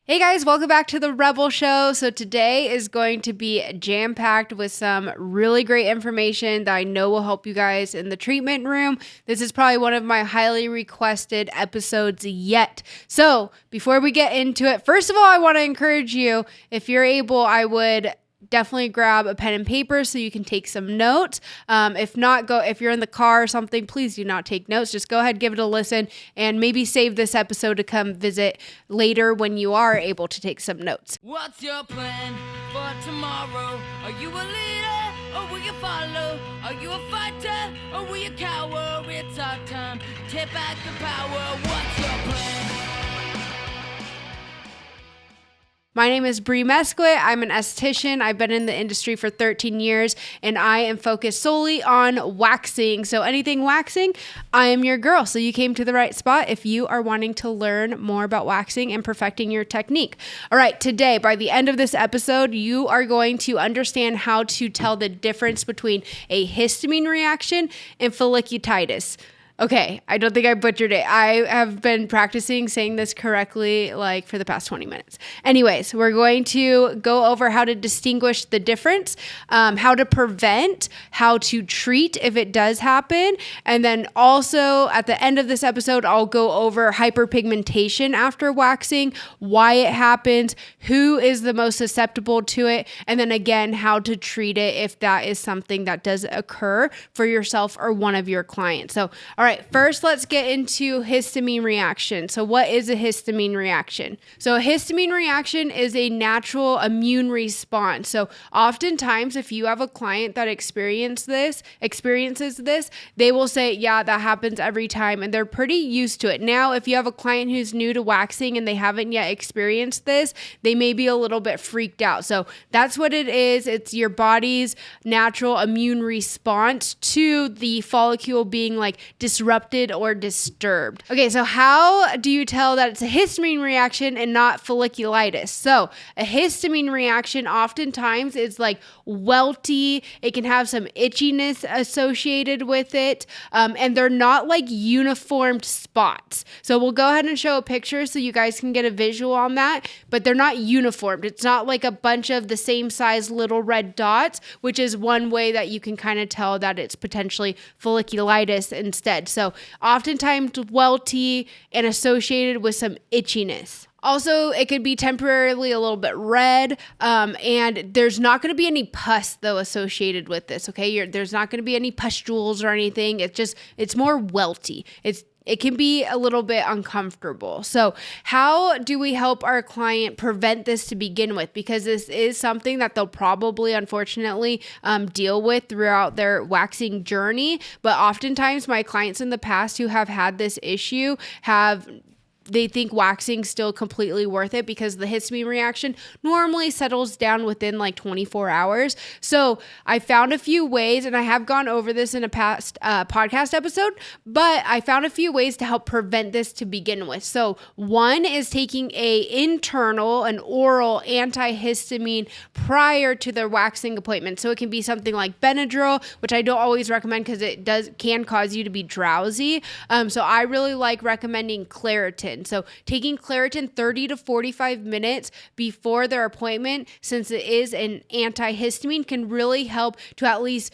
Hey guys, welcome back to the Rebel Show. So today is going to be jam-packed with some really great information that I know will help you guys in the treatment room. This is probably one of my highly requested episodes yet. So before we get into it, first of all, I want to encourage you, if you're able, I would definitely grab a pen and paper so you can take some notes. If not, if you're in the car or something, please do not take notes. Just go ahead, give it a listen, and maybe save this episode to come visit later when you are able to take some notes. What's your plan for tomorrow? Are you a leader or will you follow? Are you a fighter or will you cower? It's our time, take back the power. What's your plan? My name is Bree Mesquit. I'm an esthetician. I've been in the industry for 13 years and I am focused solely on waxing. So anything waxing, I am your girl. So you came to the right spot if you are wanting to learn more about waxing and perfecting your technique. All right, today, by the end of this episode, you are going to understand how to tell the difference between a histamine reaction and folliculitis. Okay, I don't think I butchered it. I have been practicing saying this correctly for the past 20 minutes. Anyways, we're going to go over how to distinguish the difference, how to prevent, how to treat if it does happen. And then also at the end of this episode, I'll go over hyperpigmentation after waxing, why it happens, who is the most susceptible to it, and then again, how to treat it if that is something that does occur for yourself or one of your clients. So, all right, first let's get into histamine reaction. So what is a histamine reaction? So a histamine reaction is a natural immune response. So oftentimes if you have a client that experiences this, they will say, yeah, that happens every time, and they're pretty used to it. Now, if you have a client who's new to waxing and they haven't yet experienced this, they may be a little bit freaked out. So that's what it is. It's your body's natural immune response to the follicle being disrupted or disturbed. Okay, so how do you tell that it's a histamine reaction and not folliculitis? So a histamine reaction oftentimes is welty. It can have some itchiness associated with it, and they're not uniformed spots. So we'll go ahead and show a picture so you guys can get a visual on that, but they're not uniformed. It's not like a bunch of the same size little red dots, which is one way that you can kind of tell that it's potentially folliculitis instead. So oftentimes welty and associated with some itchiness. Also, it could be temporarily a little bit red, and there's not going to be any pus, though, associated with this, okay? There's not going to be any pustules or anything. It's more welty. It can be a little bit uncomfortable. So how do we help our client prevent this to begin with? Because this is something that they'll probably, unfortunately, deal with throughout their waxing journey. But oftentimes my clients in the past who have had this issue they think waxing's still completely worth it because the histamine reaction normally settles down within 24 hours. So I found a few ways, and I have gone over this in a past podcast episode, but I found a few ways to help prevent this to begin with. So one is taking an oral antihistamine prior to their waxing appointment. So it can be something like Benadryl, which I don't always recommend because it can cause you to be drowsy. So I really like recommending Claritin. So taking Claritin 30 to 45 minutes before their appointment, since it is an antihistamine, can really help to at least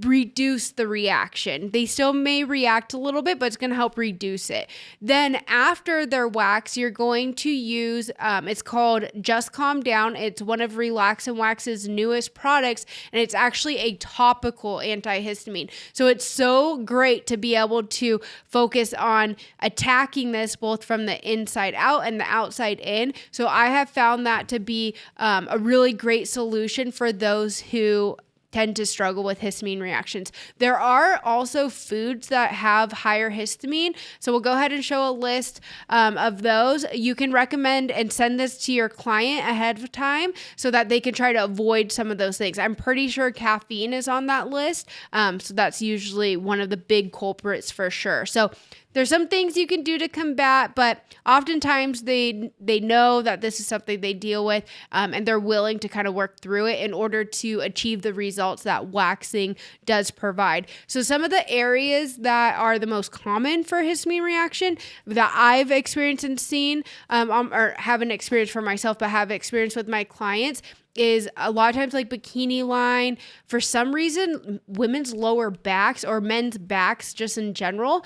reduce the reaction. They still may react a little bit, but it's going to help reduce it. Then after their wax, you're going to use, it's called Just Calm Down. It's one of Relax and Wax's newest products, and it's actually a topical antihistamine. So it's so great to be able to focus on attacking this both from the inside out and the outside in. So I have found that to be a really great solution for those who tend to struggle with histamine reactions. There are also foods that have higher histamine. So we'll go ahead and show a list of those. You can recommend and send this to your client ahead of time so that they can try to avoid some of those things. I'm pretty sure caffeine is on that list. So that's usually one of the big culprits for sure. So there's some things you can do to combat, but oftentimes they know that this is something they deal with, and they're willing to kind of work through it in order to achieve the results that waxing does provide. So some of the areas that are the most common for histamine reaction that I've experienced and seen, or haven't experienced for myself, but have experienced with my clients, is a lot of times like bikini line. For some reason, women's lower backs or men's backs just in general.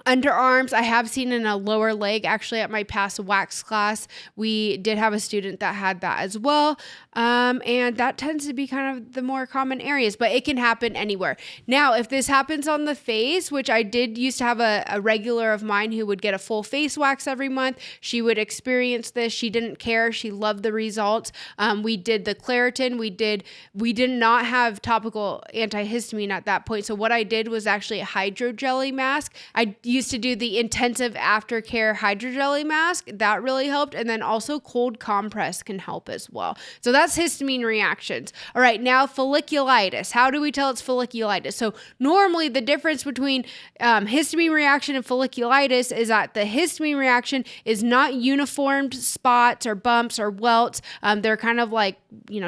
Underarms, I have seen in a lower leg. Actually, at my past wax class, we did have a student that had that as well. And that tends to be kind of the more common areas, but it can happen anywhere. Now, if this happens on the face, which I did used to have a regular of mine who would get a full face wax every month, she would experience this. She didn't care. She loved the results. We did the Claritin. We did not have topical antihistamine at that point. So what I did was actually a hydrogelly mask. I used to do the intensive aftercare hydrogelly mask. That really helped. And then also cold compress can help as well. So that's histamine reactions. All right, now folliculitis. How do we tell it's folliculitis? So normally the difference between histamine reaction and folliculitis is that the histamine reaction is not uniformed spots or bumps or welts. They're kind of like,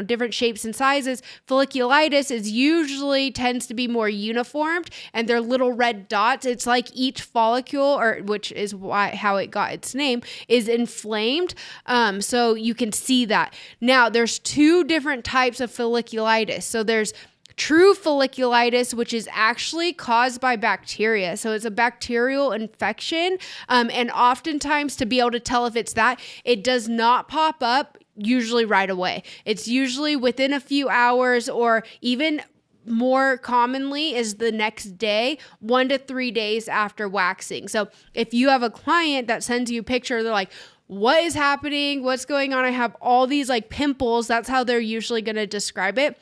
different shapes and sizes. Folliculitis is usually tends to be more uniformed, and they're little red dots. It's like each follicle, which is how it got its name, is inflamed. So you can see that. Now, there's two different types of folliculitis. So there's true folliculitis, which is actually caused by bacteria. So it's a bacterial infection. And oftentimes, to be able to tell if it's that, it does not pop up usually right away. It's usually within a few hours, or even more commonly is the next day, 1 to 3 days after waxing. So if you have a client that sends you a picture, they're like, what is happening? What's going on? I have all these like pimples. That's how they're usually going to describe it.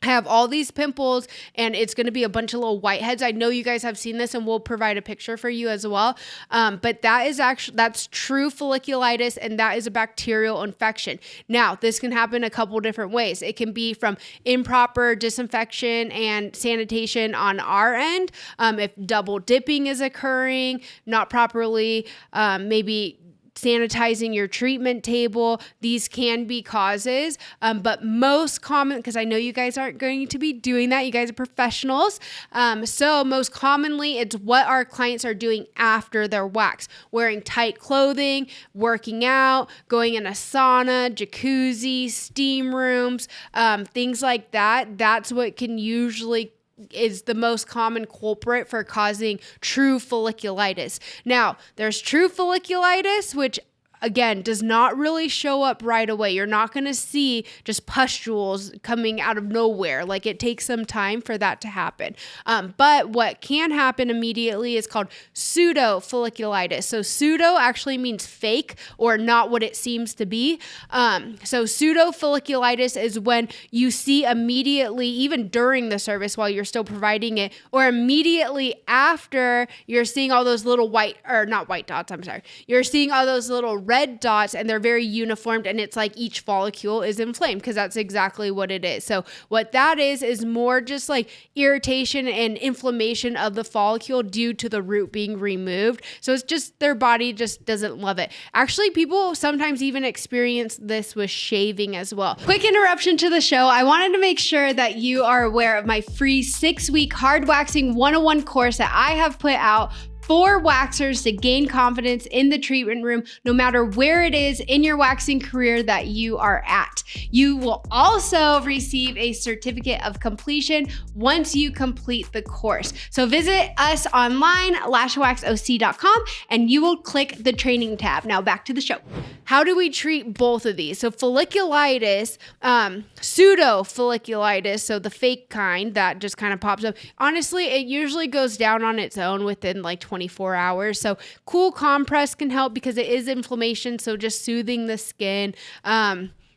I have all these pimples, and it's going to be a bunch of little whiteheads. I know you guys have seen this, and we'll provide a picture for you as well. But that's true folliculitis, and that is a bacterial infection. Now, this can happen a couple different ways. It can be from improper disinfection and sanitation on our end. If double dipping is occurring, not properly, maybe sanitizing your treatment table. These can be causes, but most common, because I know you guys aren't going to be doing that. You guys are professionals. So most commonly, it's what our clients are doing after their wax. Wearing tight clothing, working out, going in a sauna, jacuzzi, steam rooms, things like that. That's what can usually is the most common culprit for causing true folliculitis. Now, there's true folliculitis, which again does not really show up right away. You're not going to see just pustules coming out of nowhere. Like, it takes some time for that to happen. But what can happen immediately is called pseudofolliculitis. So pseudo actually means fake or not what it seems to be. So pseudofolliculitis is when you see immediately, even during the service while you're still providing it, or immediately after, you're seeing all those little you're seeing all those little red dots, and they're very uniformed, and it's like each follicle is inflamed, because that's exactly what it is. So what that is more just like irritation and inflammation of the follicle due to the root being removed. So it's just their body just doesn't love it. Actually, people sometimes even experience this with shaving as well. Quick interruption to the show. I wanted to make sure that you are aware of my free 6-week hard waxing 101 course that I have put out for waxers to gain confidence in the treatment room, no matter where it is in your waxing career that you are at. You will also receive a certificate of completion once you complete the course. So visit us online, lashwaxoc.com, and you will click the training tab. Now back to the show. How do we treat both of these? So folliculitis, pseudofolliculitis, so the fake kind that just kind of pops up. Honestly, it usually goes down on its own within like 24 hours. So cool compress can help because it is inflammation. So just soothing the skin.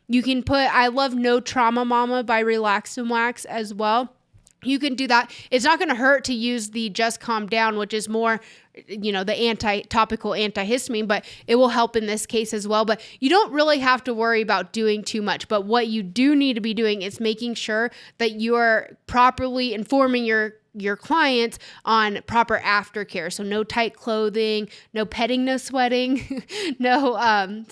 You can put, I love No Trauma Mama by Relax and Wax as well. You can do that. It's not going to hurt to use the Just Calm Down, which is more, the topical antihistamine, but it will help in this case as well. But you don't really have to worry about doing too much. But what you do need to be doing is making sure that you are properly informing your your clients on proper aftercare. So no tight clothing, no petting, no sweating, no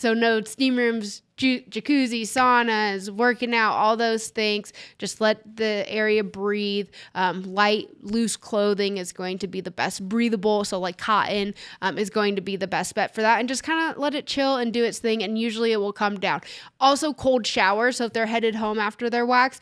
steam rooms, jacuzzi, saunas, working out, all those things. Just let the area breathe. Light, loose clothing is going to be the best. Breathable, so like cotton, is going to be the best bet for that. And just kind of let it chill and do its thing, and usually it will come down. Also, cold showers. So if they're headed home after their wax,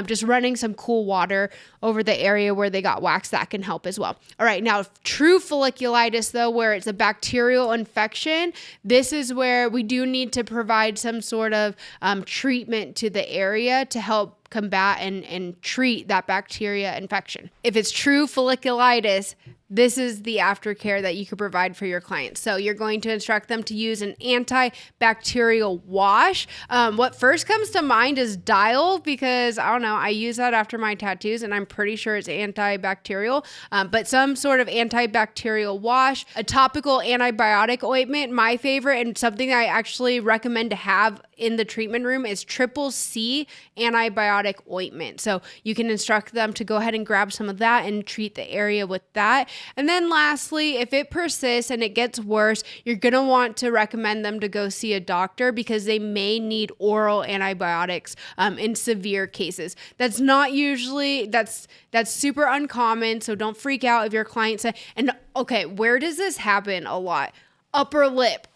just running some cool water over the area where they got wax, that can help as well. All right, now true folliculitis, though, where it's a bacterial infection, this is where we do need to provide some sort of treatment to the area to help combat and treat that bacteria infection. If it's true folliculitis, this is the aftercare that you could provide for your clients. So you're going to instruct them to use an antibacterial wash. What first comes to mind is Dial, because I don't know, I use that after my tattoos and I'm pretty sure it's antibacterial, but some sort of antibacterial wash. A topical antibiotic ointment, my favorite, and something I actually recommend to have in the treatment room, is C antibiotic ointment. So you can instruct them to go ahead and grab some of that and treat the area with that. And then lastly, if it persists and it gets worse, you're going to want to recommend them to go see a doctor, because they may need oral antibiotics in severe cases. That's not usually, that's super uncommon. So don't freak out if your client said, and okay, where does this happen a lot? Upper lip.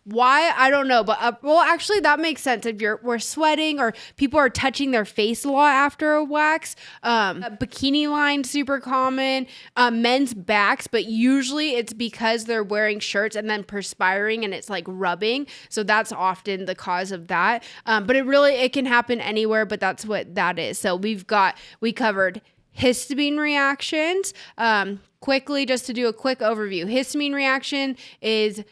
Why? I don't know, but well, actually that makes sense. If we're sweating or people are touching their face a lot after a wax, bikini line, super common, men's backs, but usually it's because they're wearing shirts and then perspiring and it's like rubbing. So that's often the cause of that. But it can happen anywhere, but that's what that is. So we covered histamine reactions. Quickly, just to do a quick overview. Histamine reaction is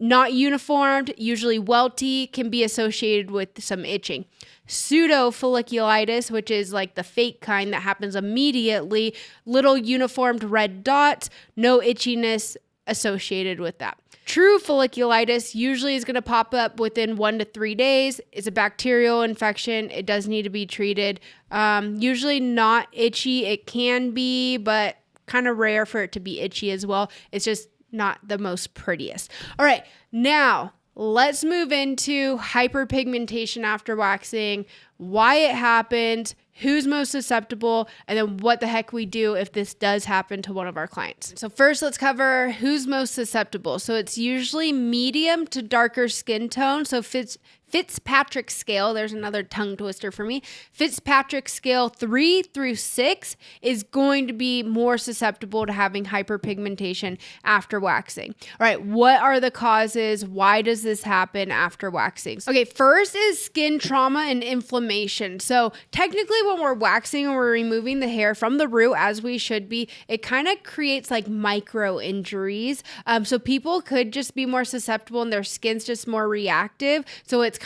not uniformed, usually welty, can be associated with some itching. Pseudofolliculitis, which is like the fake kind that happens immediately, little uniformed red dots, no itchiness associated with that. True folliculitis usually is going to pop up within 1 to 3 days. It's a bacterial infection. It does need to be treated. Usually not itchy. It can be, but kind of rare for it to be itchy as well. It's just not the most prettiest. All right, now let's move into hyperpigmentation after waxing, why it happens, who's most susceptible, and then what the heck we do if this does happen to one of our clients. So first, let's cover who's most susceptible. So it's usually medium to darker skin tone. So Fitzpatrick scale, there's another tongue twister for me. Fitzpatrick scale 3 through 6 is going to be more susceptible to having hyperpigmentation after waxing. All right, what are the causes? Why does this happen after waxing? Okay, first is skin trauma and inflammation. So technically when we're waxing and we're removing the hair from the root, as we should be, it kind of creates like micro injuries. So people could just be more susceptible and their skin's just more reactive. So it's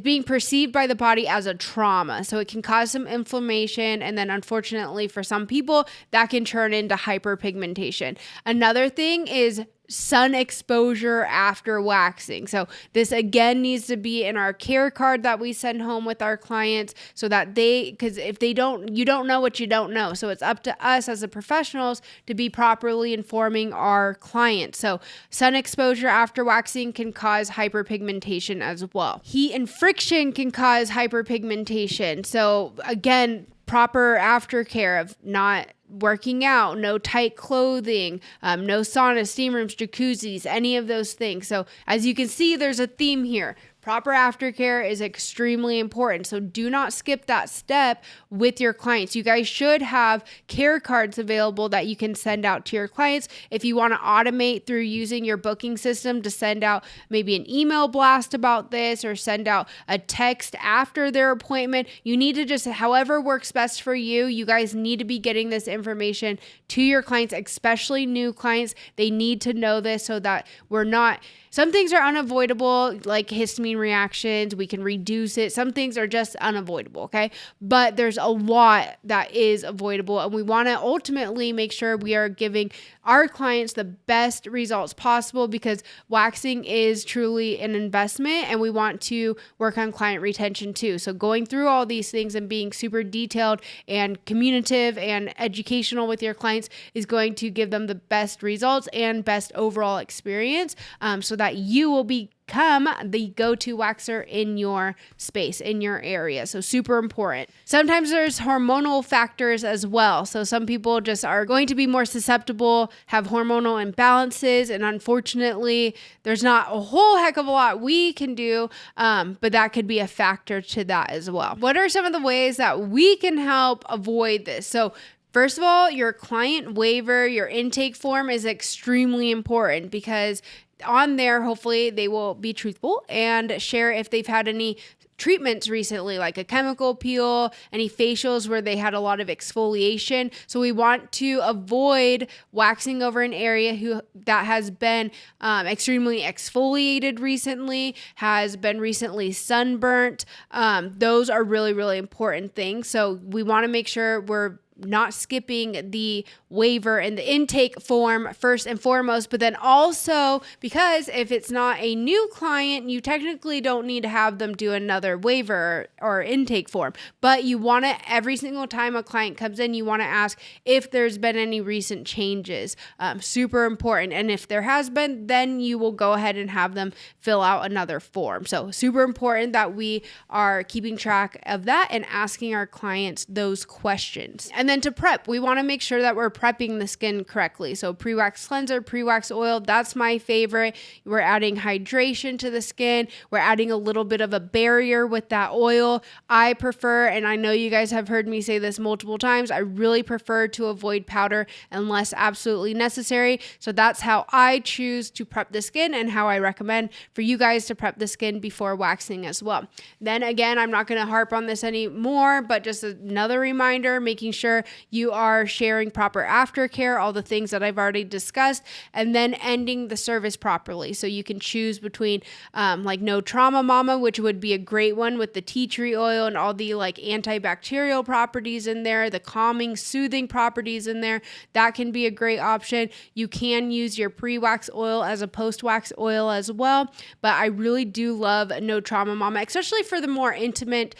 being perceived by the body as a trauma. So it can cause some inflammation. And then unfortunately for some people, that can turn into hyperpigmentation. Another thing is sun exposure after waxing. So this again needs to be in our care card that we send home with our clients, so that because if they don't, you don't know what you don't know. So it's up to us as the professionals to be properly informing our clients. So sun exposure after waxing can cause hyperpigmentation as well. Heat and friction can cause hyperpigmentation. So again, proper aftercare of not working out, no tight clothing, no saunas, steam rooms, jacuzzis, any of those things. So as you can see, there's a theme here. Proper aftercare is extremely important. So do not skip that step with your clients. You guys should have care cards available that you can send out to your clients. If you want to automate through using your booking system to send out maybe an email blast about this, or send out a text after their appointment, you need to just, however works best for you, you guys need to be getting this information to your clients, especially new clients. They need to know this so that we're not Some things are unavoidable, like histamine reactions. We can reduce it. Some things are just unavoidable, okay? But there's a lot that is avoidable, and we want to ultimately make sure we are giving our clients the best results possible, because waxing is truly an investment, and we want to work on client retention too. So going through all these things and being super detailed and communicative and educational with your clients is going to give them the best results and best overall experience, so that you will become the go-to waxer in your space, in your area. So super important. Sometimes there's hormonal factors as well. So some people just are going to be more susceptible, have hormonal imbalances, and unfortunately, there's not a whole heck of a lot we can do, but that could be a factor to that as well. What are some of the ways that we can help avoid this? So first of all, your client waiver, your intake form is extremely important, because on there, hopefully they will be truthful and share if they've had any treatments recently, like a chemical peel, any facials where they had a lot of exfoliation. So we want to avoid waxing over an area that has been extremely exfoliated recently, has been recently sunburnt. Those are really, really important things. So we want to make sure we're not skipping the waiver and the intake form first and foremost, but then also, because if it's not a new client, you technically don't need to have them do another waiver or intake form, but you want to, every single time a client comes in, you want to ask if there's been any recent changes. Super important. And if there has been, then you will go ahead and have them fill out another form. So super important that we are keeping track of that and asking our clients those questions. And then to prep, we want to make sure that we're prepping the skin correctly. So pre-wax cleanser, pre-wax oil, that's my favorite. We're adding hydration to the skin. We're adding a little bit of a barrier with that oil. I prefer, and I know you guys have heard me say this multiple times, I really prefer to avoid powder unless absolutely necessary. So that's how I choose to prep the skin and how I recommend for you guys to prep the skin before waxing as well. Then again, I'm not going to harp on this anymore, but just another reminder, making sure you are sharing proper aftercare, all the things that I've already discussed, and then ending the service properly. So you can choose between like No Trauma Mama, which would be a great one with the tea tree oil and all the like antibacterial properties in there, the calming, soothing properties in there. That can be a great option. You can use your pre-wax oil as a post-wax oil as well, but I really do love No Trauma Mama, especially for the more intimate,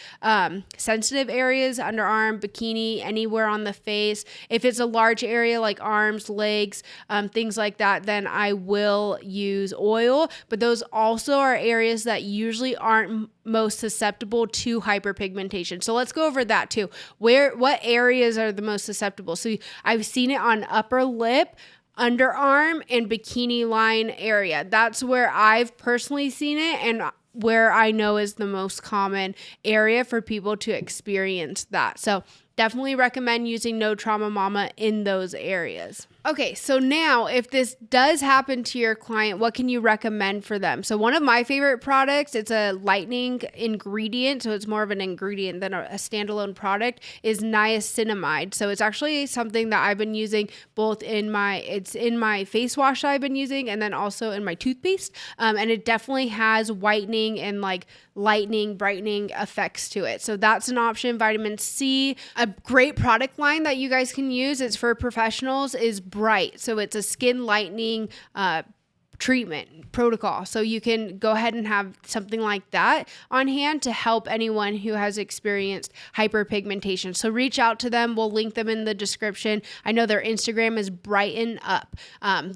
sensitive areas, underarm, bikini, anywhere on the face. If it's a large area like arms, legs, things like that, then I will use oil. But those also are areas that usually aren't most susceptible to hyperpigmentation. So let's go over that too. What areas are the most susceptible? So I've seen it on upper lip, underarm, and bikini line area. That's where I've personally seen it, and where I know is the most common area for people to experience that. So definitely recommend using No Trauma Mama in those areas. Okay, so now if this does happen to your client, what can you recommend for them? So one of my favorite products, it's a lightening ingredient, so it's more of an ingredient than a standalone product, is niacinamide. So it's actually something that I've been using both in my face wash that I've been using, and then also in my toothpaste. And it definitely has whitening and like lightening, brightening effects to it. So that's an option. Vitamin C, a great product line that you guys can use, it's for professionals, is Bright. So it's a skin lightening treatment protocol. So you can go ahead and have something like that on hand to help anyone who has experienced hyperpigmentation. So reach out to them. We'll link them in the description. I know their Instagram is Brighten Up.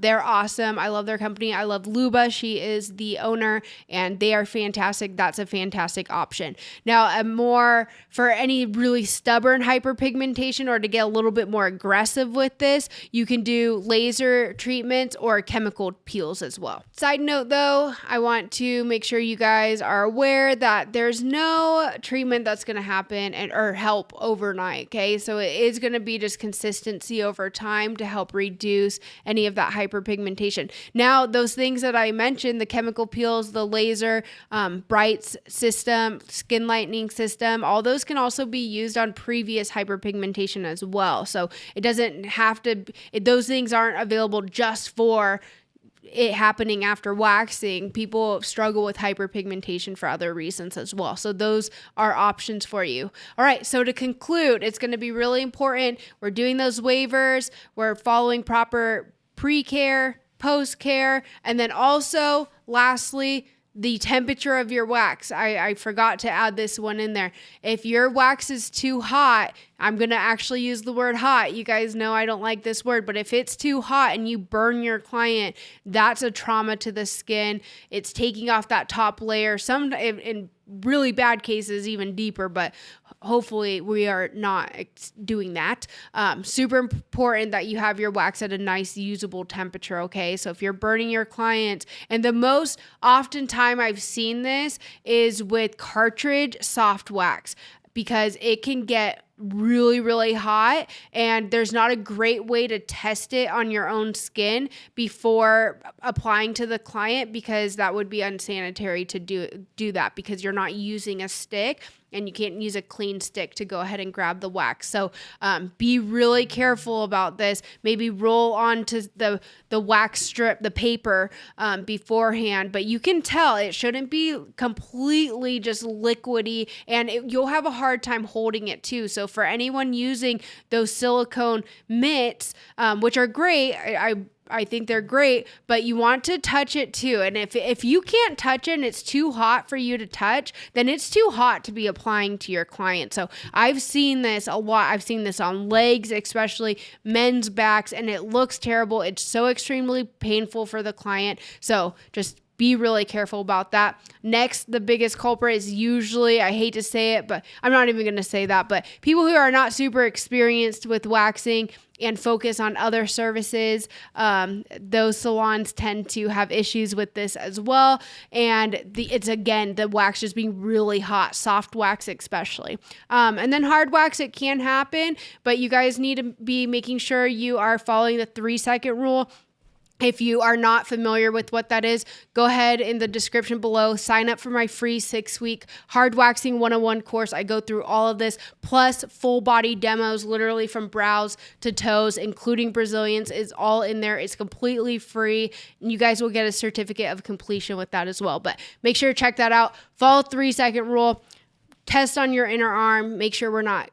They're awesome. I love their company. I love Luba. She is the owner and they are fantastic. That's a fantastic option. Now, more for any really stubborn hyperpigmentation or to get a little bit more aggressive with this, you can do laser treatments or chemical peels as well. Side note though, I want to make sure you guys are aware that there's no treatment that's going to happen or help overnight. Okay. So it is going to be just consistency over time to help reduce any of that hyperpigmentation. Now, those things that I mentioned, the chemical peels, the laser, Bright's system, skin lightening system, all those can also be used on previous hyperpigmentation as well. So it doesn't have to, those things aren't available just for it happening after waxing, people struggle with hyperpigmentation for other reasons as well. So those are options for you. All right, so to conclude, it's going to be really important. We're doing those waivers. We're following proper pre-care, post-care, and then also, lastly, the temperature of your wax. I forgot to add this one in there. If your wax is too hot, I'm going to actually use the word hot. You guys know I don't like this word, but if it's too hot and you burn your client, that's a trauma to the skin. It's taking off that top layer. Some in really bad cases, even deeper, but hopefully we are not doing that. Super important that you have your wax at a nice usable temperature. Okay. So if you're burning your client, and the most often time I've seen this is with cartridge soft wax, because it can get really, really hot, and there's not a great way to test it on your own skin before applying to the client, because that would be unsanitary to do that, because you're not using a stick and you can't use a clean stick to go ahead and grab the wax. So be really careful about this. Maybe roll onto the wax strip, the paper beforehand, but you can tell it shouldn't be completely just liquidy, and you'll have a hard time holding it too. So for anyone using those silicone mitts, which are great, I think they're great, but you want to touch it too. And if you can't touch it and it's too hot for you to touch, then it's too hot to be applying to your client. So I've seen this a lot. I've seen this on legs, especially men's backs, and it looks terrible. It's so extremely painful for the client. So just be really careful about that. Next, the biggest culprit is usually, I hate to say it, but I'm not even going to say that, but people who are not super experienced with waxing and focus on other services, those salons tend to have issues with this as well. And it's again, the wax just being really hot, soft wax especially. And then hard wax, it can happen, but you guys need to be making sure you are following the 3-second rule. If you are not familiar with what that is, go ahead in the description below, sign up for my free 6-week hard waxing 101 course. I go through all of this, plus full body demos, literally from brows to toes, including Brazilians, is all in there. It's completely free. And you guys will get a certificate of completion with that as well. But make sure to check that out. Follow 3-second rule, test on your inner arm, make sure we're not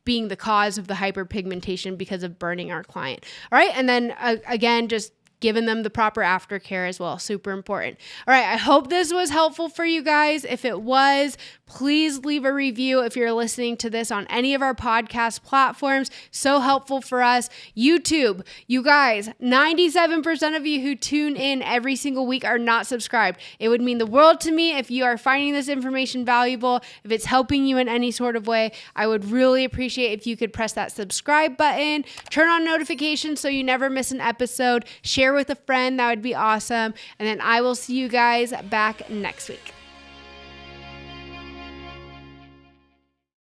being the cause of the hyperpigmentation because of burning our client. All right. And then again, just giving them the proper aftercare as well. Super important. All right. I hope this was helpful for you guys. If it was, please leave a review if you're listening to this on any of our podcast platforms. So helpful for us. YouTube, you guys, 97% of you who tune in every single week are not subscribed. It would mean the world to me if you are finding this information valuable, if it's helping you in any sort of way. I would really appreciate if you could press that subscribe button, turn on notifications so you never miss an episode, share with a friend. That would be awesome. And then I will see you guys back next week.